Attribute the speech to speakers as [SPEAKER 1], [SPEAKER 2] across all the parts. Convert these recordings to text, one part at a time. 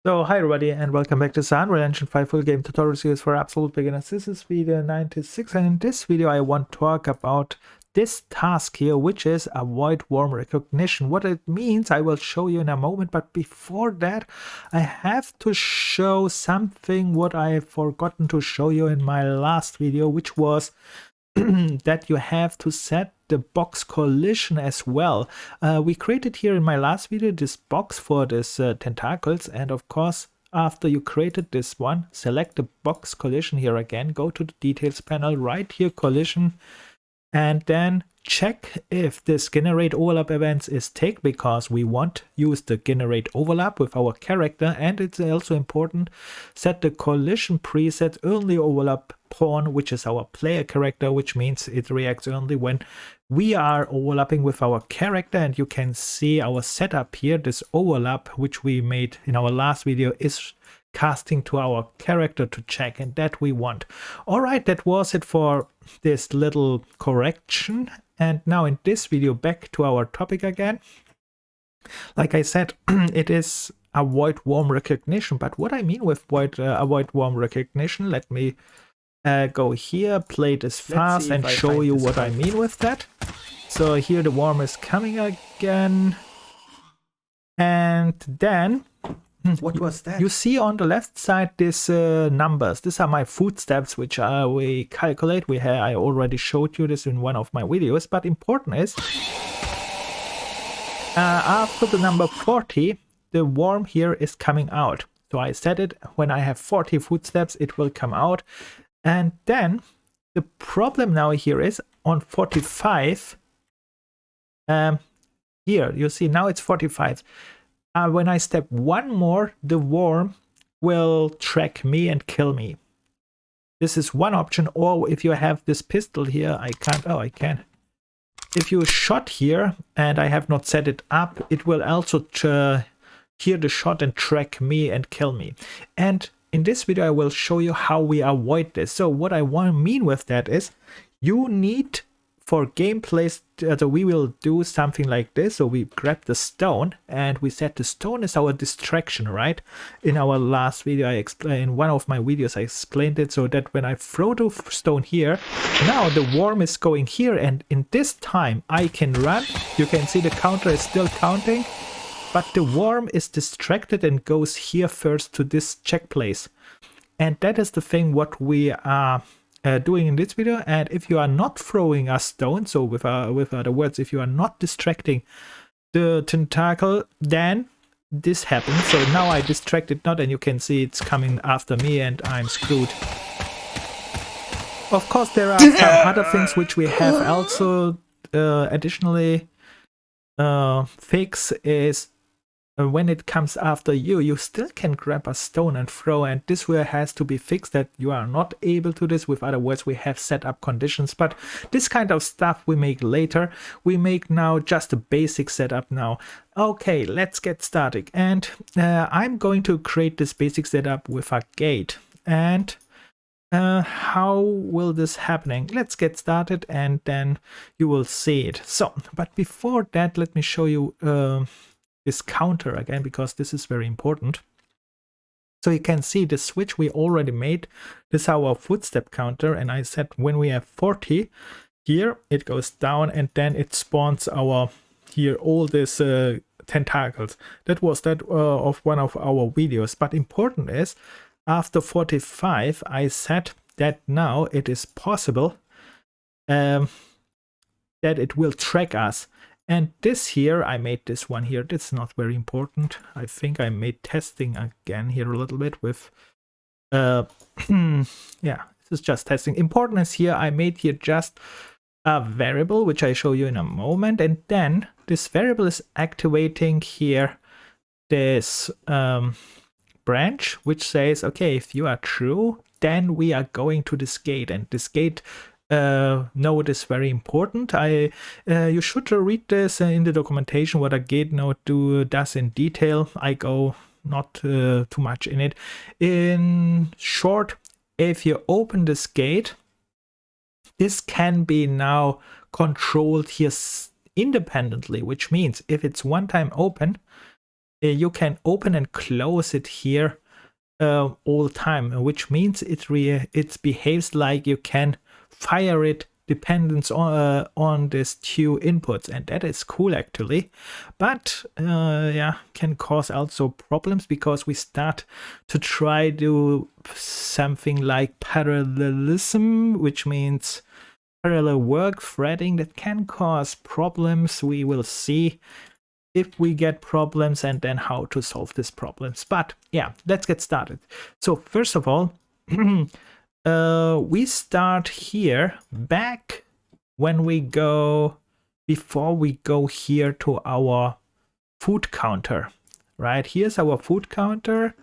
[SPEAKER 1] So hi everybody and welcome back to the Unreal Engine 5 full game tutorial series for absolute beginners. This is video 96 and in this video I want to talk about this task here, which is avoid worm recognition. What it means I will show you in a moment, but before that I have to show something what I have forgotten to show you in my last video, which was that you have to set the box collision as well. We created here in my last video this box for this tentacles, and of course after you created this one, select the box collision here again, go to the details panel, right here collision, and then check if this generate overlap events is ticked, because we want to use the generate overlap with our character. And it's also important, set the collision preset only overlap pawn, which is our player character, which means it reacts only when we are overlapping with our character. And you can see our setup here, this overlap which we made in our last video is casting to our character to check, and that we want. All right, that was it for this little correction. And now in this video, back to our topic again. Like I said, it is avoid worm recognition. But what I mean with avoid worm recognition, let me go here, play this fast and show you what I mean with that. So here the worm is coming again, and then
[SPEAKER 2] what was that?
[SPEAKER 1] You see on the left side these numbers. These are my footsteps, which we calculate. I already showed you this in one of my videos, but important is after the number 40, the worm here is coming out. So I set it when I have 40 footsteps, it will come out. And then the problem now here is on 45. Here you see now it's 45. When I step one more, the worm will track me and kill me. This is one option. Or if you have this pistol here, I can't. Oh, I can. If you shot here and I have not set it up, it will also hear the shot and track me and kill me. And in this video, I will show you how we avoid this. So what I want to mean with that is you need, for gameplay, so we will do something like this. So we grab the stone and we set the stone as our distraction, right? In our last video, in one of my videos, I explained it so that when I throw the stone here, now the worm is going here, and in this time I can run. You can see the counter is still counting, but the worm is distracted and goes here first to this check place. And that is the thing what we are doing in this video. And if you are not throwing a stone, so with other words, if you are not distracting the tentacle, then this happens. So now I distracted not, and you can see it's coming after me and I'm screwed. Of course, there are some other things which we have also additionally fix is when it comes after you, you still can grab a stone and throw, and this will has to be fixed that you are not able to this. With other words, we have set up conditions, but this kind of stuff we make later. We make now just a basic setup now. Okay, let's get started. And I'm going to create this basic setup with a gate. And how will this happening? Let's get started and then you will see it. So, but before that, let me show you this counter again, because this is very important. So you can see the switch we already made. This is our footstep counter, and I said when we have 40 here, it goes down and then it spawns our here all these tentacles. That was that of one of our videos. But important is after 45, I said that now it is possible that it will track us. And this here, I made this one here. That's not very important. I think I made testing again here a little bit with, yeah, this is just testing. Important is here, I made here just a variable, which I show you in a moment. And then this variable is activating here this branch, which says, okay, if you are true, then we are going to this gate. And this gate node is very important. You should read this in the documentation what a gate node does in detail. I go not too much in it. In short, if you open this gate, this can be now controlled here independently, which means if it's one time open, you can open and close it here all time, which means it behaves like you can fire it dependence on these two inputs, and that is cool actually. But yeah, can cause also problems because we start to try to something like parallelism, which means parallel work threading, that can cause problems. We will see if we get problems and then how to solve these problems. But yeah, let's get started. So first of all, we start here back when we go, before we go here to our food counter, right? Here's our food counter.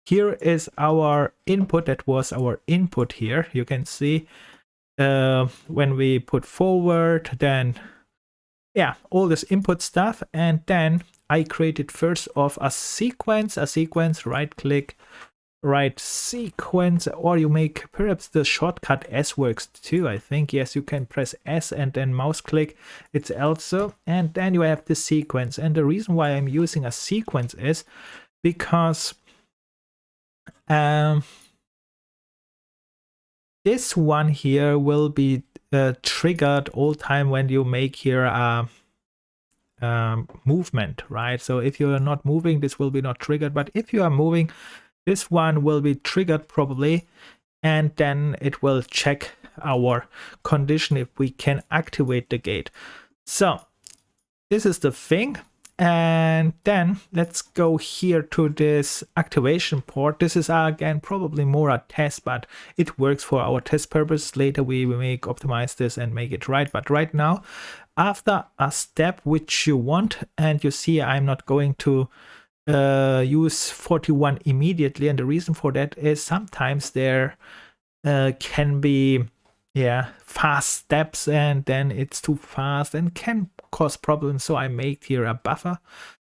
[SPEAKER 1] Here is our input. That was our input here. You can see when we put forward, then yeah, all this input stuff. And then I created first off a sequence, right click, write sequence, or you make perhaps the shortcut S works too, I think. Yes, you can press S and then mouse click, it's also, and then you have the sequence. And the reason why I'm using a sequence is because this one here will be triggered all time when you make here a movement, right? So if you are not moving, this will be not triggered, but if you are moving, this one will be triggered probably, and then it will check our condition if we can activate the gate. So this is the thing. And then let's go here to this activation port. This is again probably more a test, but it works for our test purpose. Later we will optimize this and make it right. But right now, after a step which you want, and you see I'm not going to use 41 immediately, and the reason for that is sometimes there can be fast steps and then it's too fast and can cause problems. So I make here a buffer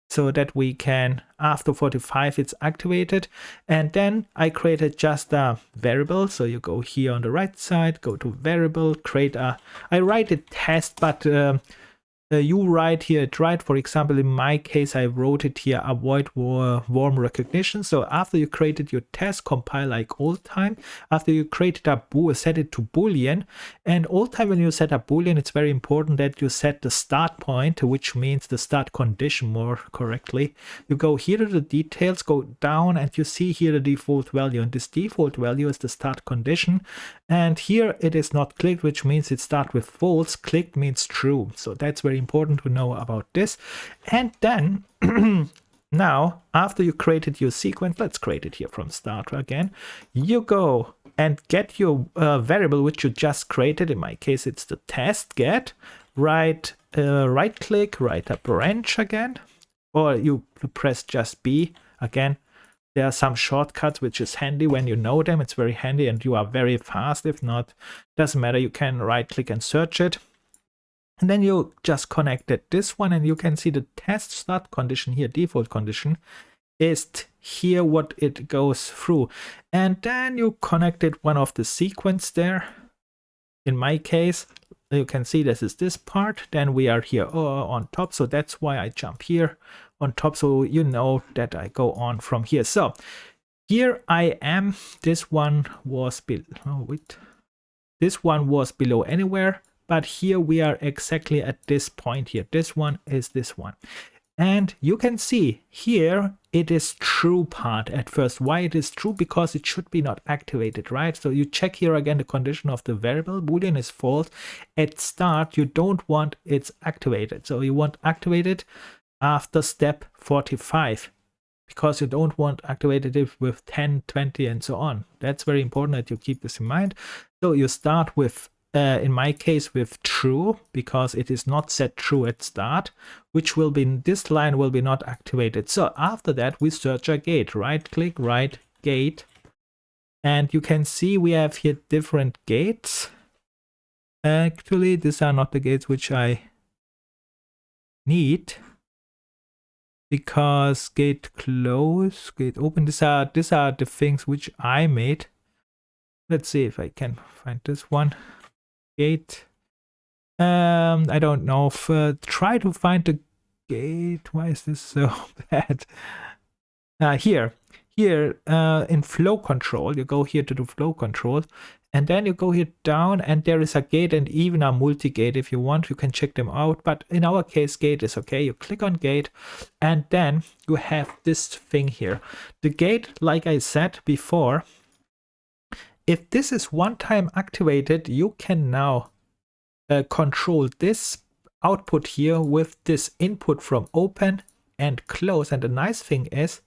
[SPEAKER 1] so that we can, after 45 it's activated, and then I created just a variable. So you go here on the right side, go to variable, create a, I write it test, but you write here it right. For example, in my case, I wrote it here, avoid warm recognition. So after you created your test, compile like all time. After you created a set it to Boolean. And all time when you set a Boolean, it's very important that you set the start point, which means the start condition more correctly. You go here to the details, go down, and you see here the default value. And this default value is the start condition. And here it is not clicked, which means it starts with false. Clicked means true. So that's very important to know about this. And then now, after you created your sequence, let's create it here from start again. You go and get your variable which you just created. In my case, it's the test get. Right click, write a branch again, or you press just B again. There are some shortcuts which is handy when you know them. It's very handy and you are very fast. If not, doesn't matter. You can right click and search it. And then you just connected this one, and you can see the test start condition here, default condition, is here what it goes through. And then you connected one of the sequence there. In my case, you can see this is this part. Then we are here on top. So that's why I jump here on top. So you know that I go on from here. So here I am. This one was below. This one was below anywhere. But here we are exactly at this point here. This one is this one. And you can see here it is true part at first. Why it is true? Because it should be not activated, right? So you check here again the condition of the variable. Boolean is false. At start, you don't want it's activated. So you want activated after step 45. Because you don't want activated it with 10, 20, and so on. That's very important that you keep this in mind. So you start with in my case with true, because it is not set true at start, which will be, this line will be not activated. So after that we search a gate, right click, write gate, and you can see we have here different gates. Actually these are not the gates which I need, because gate close, gate open, these are the things which I made. Let's see if I can find this one. Gate. I don't know if try to find the gate. Why is this so bad? Here in flow control, you go here to the flow control, and then you go here down, and there is a gate and even a multi-gate. If you want, you can check them out, but in our case, gate is okay. You click on gate, and then you have this thing here. The gate, like I said before, if this is one time activated, you can now control this output here with this input from open and close. And the nice thing is,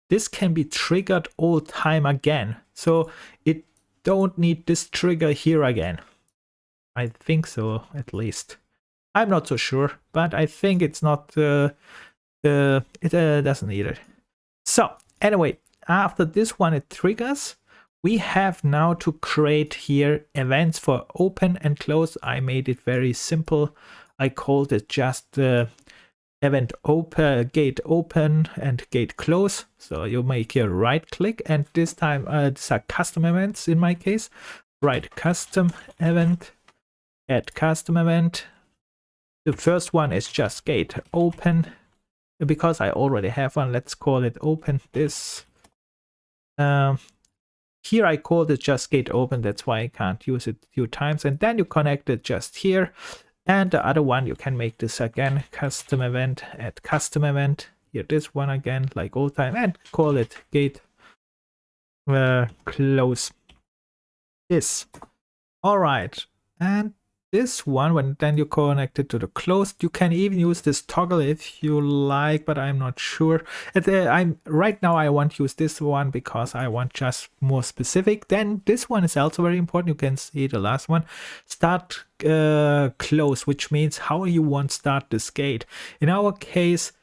[SPEAKER 1] this can be triggered all time again. So it don't need this trigger here again. I think so, at least. I'm not so sure, but I think it's not, it doesn't need it. So anyway, after this one, it triggers. We have now to create here events for open and close. I made it very simple. I called it just event open, gate open and gate close. So you make your right click, and this time these are custom events in my case. Right, custom event, add custom event. The first one is just gate open. Because I already have one, let's call it open this. Here I called it just gate open, that's why I can't use it a few times. And then you connect it just here. And the other one, you can make this again, custom event, add custom event. Here, this one again, like old time, and call it gate close. This. All right. And this one, when then you connect it to the closed, you can even use this toggle if you like, but I'm not sure. Right now I want to use this one because I want just more specific. Then this one is also very important. You can see the last one, start close, which means how you want start this gate. In our case,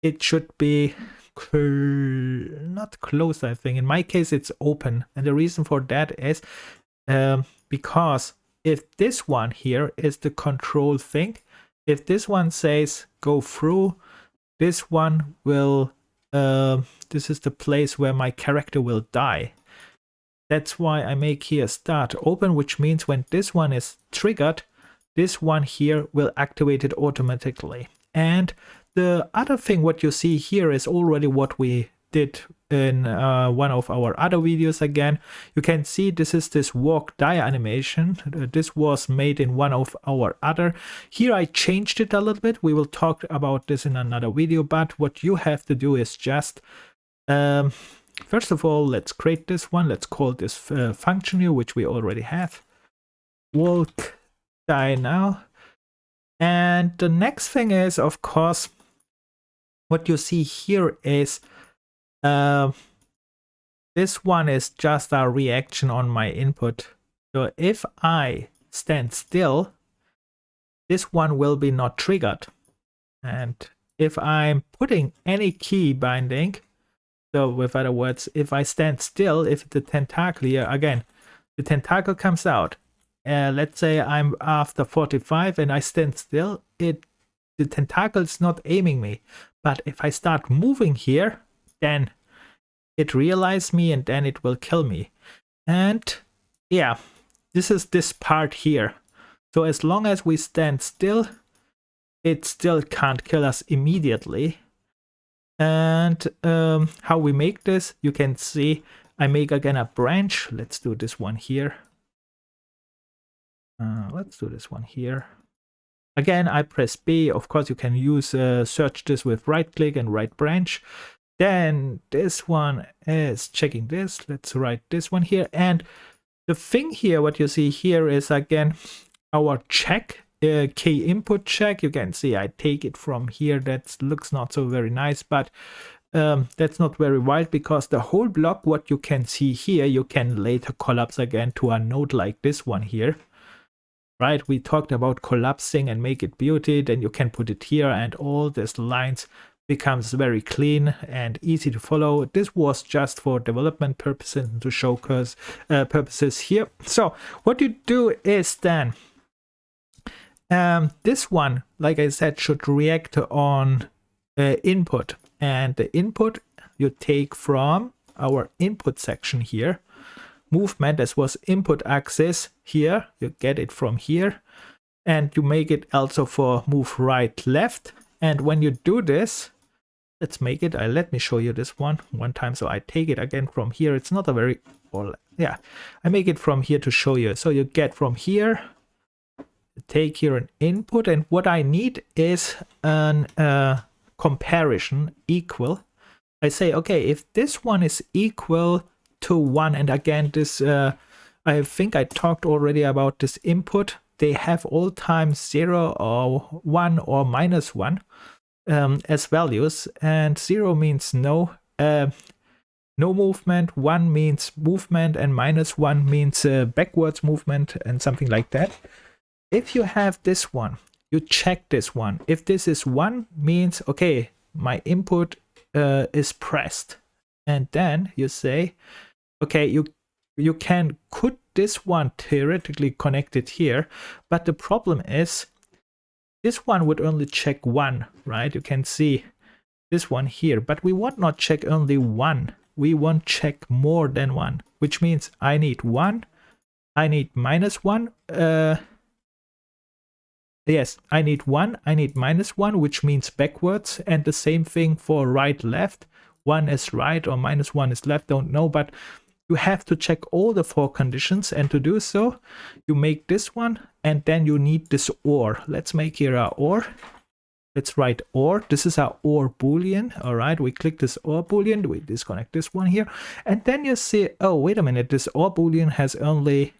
[SPEAKER 1] it should be not closed, I think. In my case, it's open, and the reason for that is because if this one here is the control thing, if this one says go through, this one will, this is the place where my character will die. That's why I make here start open, which means when this one is triggered, this one here will activate it automatically. And the other thing what you see here is already what we did in one of our other videos again. You can see this is this walk die animation. This was made in one of our other. Here I changed it a little bit. We will talk about this in another video, but what you have to do is just first of all, let's create this one. Let's call this function here, which we already have. Walk die now. And the next thing is, of course, what you see here is this one is just a reaction on my input. So if I stand still, this one will be not triggered. And if I'm putting any key binding, so with other words, if I stand still, if the tentacle here, again, the tentacle comes out. Let's say I'm after 45 and I stand still, the tentacle is not aiming me. But if I start moving here, then it realizes me and then it will kill me. And yeah, this is this part here. So as long as we stand still, it still can't kill us immediately. And how we make this, you can see I make again a branch. Let's do this one here. Let's do this one here. Again, I press B. Of course, you can use search this with right click and right branch. Then this one is checking this. Let's write this one here. And the thing here, what you see here is again our check, key input check. You can see I take it from here. That looks not so very nice, but that's not very wild because the whole block, what you can see here, you can later collapse again to a node like this one here. Right, we talked about collapsing and make it beauty, then you can put it here and all these lines becomes very clean and easy to follow. This was just for development purposes and to show purposes here. So what you do is then this one, like I said, should react on input, and the input you take from our input section here. Movement, as was input axis here, you get it from here, and you make it also for move right left, And when you do this, let's make it, let me show you this one time. So I take it again from here. It's not a very, well, yeah, I make it from here to show you. So you get from here, take here an input, and what I need is an comparison equal. I say, okay, if this one is equal to 1, and again, this, I think I talked already about this input. They have all times 0 or 1 or -1 as values, and 0 means no movement, 1 means movement, and -1 means backwards movement and something like that. If you have this one, you check this one. If this is 1, means, okay, my input is pressed. And then you say, okay, you could this one theoretically connect it here, but the problem is this one would only check 1, right? You can see this one here, but we want not check only 1. We want check more than 1, which means I need 1, I need -1, yes, I need 1, I need -1, which means backwards, and the same thing for right, left. 1 is right or -1 is left, don't know, but you have to check all the 4 conditions, and to do so, you make this one, and then you need this OR. Let's make here our OR. Let's write OR. This is our OR Boolean. All right, we click this OR Boolean. We disconnect this one here, and then you see, oh, wait a minute, this OR Boolean has only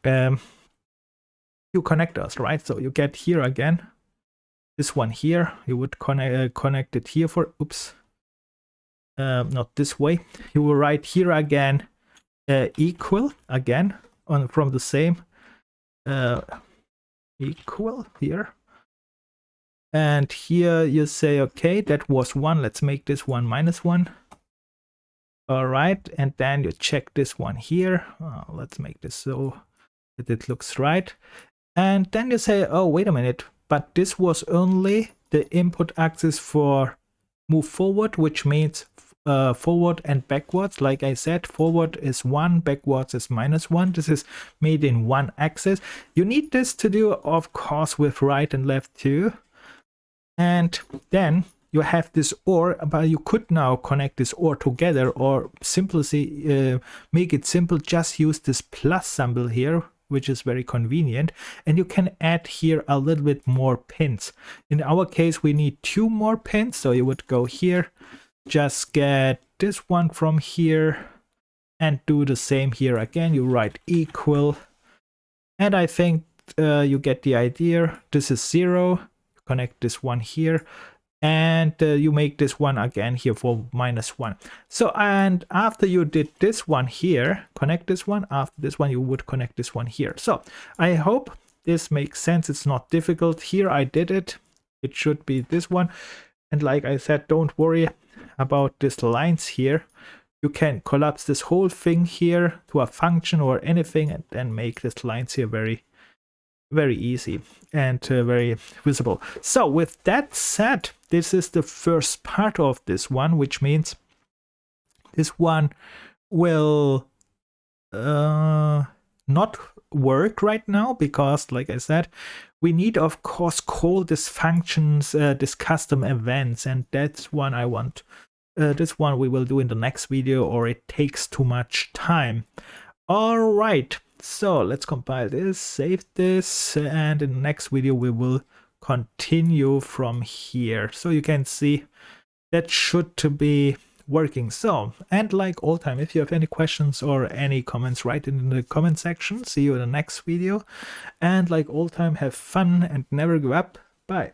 [SPEAKER 1] few connectors, right? So you get here again, this one here. You would connect it here for, oops. Not this way. You will write here again equal again from the same equal here, and here you say, okay, that was 1, let's make this one -1. All right, and then you check this one here. Let's make this so that it looks right, and then you say, oh, wait a minute, but this was only the input axis for move forward, which means forward and backwards. Like I said, forward is 1, backwards is -1. This is made in 1 axis. You need this to do, of course, with right and left too. And then you have this OR, but you could now connect this OR together, or simply make it simple, just use this plus symbol here, which is very convenient, and you can add here a little bit more pins. In our case, we need 2 more pins, so you would go here, just get this one from here, and do the same here again. You write equal, and I think you get the idea. This is 0, connect this one here, and you make this one again here for -1. So, and after you did this one here, connect this one, after this one you would connect this one here. So I hope this makes sense. It's not difficult. Here I did it. It should be this one. And like I said, don't worry about these lines here. You can collapse this whole thing here to a function or anything, and then make these lines here very, very easy and very visible. So with that said, this is the first part of this one, which means this one will not work right now, because like I said, we need, of course, call these functions, these custom events, and that's one I want. This one we will do in the next video, or it takes too much time. All right, so let's compile this, save this, and in the next video we will continue from here. So you can see that should be working. So, and like all time, if you have any questions or any comments, write it in the comment section. See you in the next video, and like all time, have fun and never give up. Bye.